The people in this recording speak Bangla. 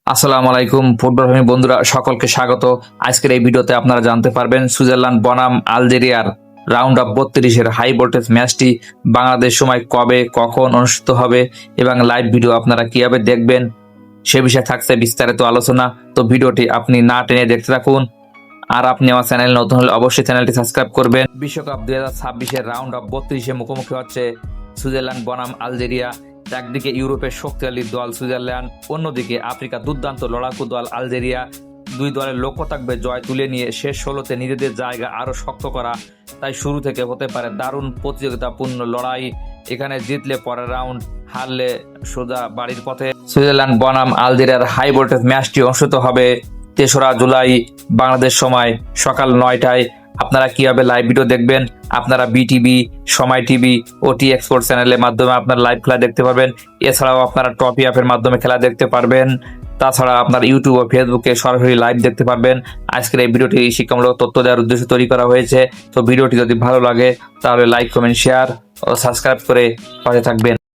আসসালামু আলাইকুম ফুটবল প্রেমী বন্ধুরা, সকলকে স্বাগত। আজকের এই ভিডিওতে আপনারা জানতে পারবেন সুইজারল্যান্ড বনাম আলজেরিয়ার রাউন্ড অফ 32-এর হাই ভোল্টেজ ম্যাচটি বাংলাদেশ সময় কবে কখন অনুষ্ঠিত হবে এবং লাইভ ভিডিও আপনারা কিভাবে দেখবেন সে বিষয়ে থাকছে বিস্তারিত আলোচনা। তো ভিডিওটি আপনি না টেনে দেখতে থাকুন। আর আপনি আমার চ্যানেল নতুন হলে অবশ্যই চ্যানেলটি সাবস্ক্রাইব করবেন। বিশ্বকাপ 2026-এর রাউন্ড অফ 32-এ মুখোমুখি হচ্ছে সুইজারল্যান্ড বনাম আলজেরিয়া। একদিকে ইউরোপের শক্তিশালী দল সুইজারল্যান্ড, অন্যদিকে আফ্রিকার দুর্দান্ত লড়াকু দল আলজেরিয়া। দুই দলের লক্ষ্য থাকবে জয় তুলে নিয়ে শেষ 16তে নিজেদের জায়গা আরো শক্ত করা। তাই শুরু থেকে হতে পারে দারুণ প্রতিযোগিতাপূর্ণ লড়াই। এখানে জিতলে পরের রাউন্ড, হারলে সোজা বাড়ির পথে। সুইজারল্যান্ড বনাম আলজেরিয়ার হাই ভোল্টেজ ম্যাচটি অনুষ্ঠিত হবে 3রা জুলাই বাংলাদেশ সময় সকাল 9টায়। আপনারা কিভাবে লাইভ ভিডিও দেখবেন? আপনারা বিটিভি, সময় টিভি, ওটি এক্সপোর্ট চ্যানেলের মাধ্যমে আপনারা লাইভ খেলা দেখতে পারবেন। এছাড়াও আপনারা টপি অ্যাপের মাধ্যমে খেলা দেখতে পারবেন। তাছাড়া আপনার ইউটিউব ও ফেসবুকে সরাসরি লাইভ দেখতে পারবেন। আজকের এই ভিডিওটি শিক্ষামূলক তথ্য দেওয়ার উদ্দেশ্যে তৈরি করা হয়েছে। তো ভিডিওটি যদি ভালো লাগে তাহলে লাইক, কমেন্ট, শেয়ার ও সাবস্ক্রাইব করে পাশে থাকবেন।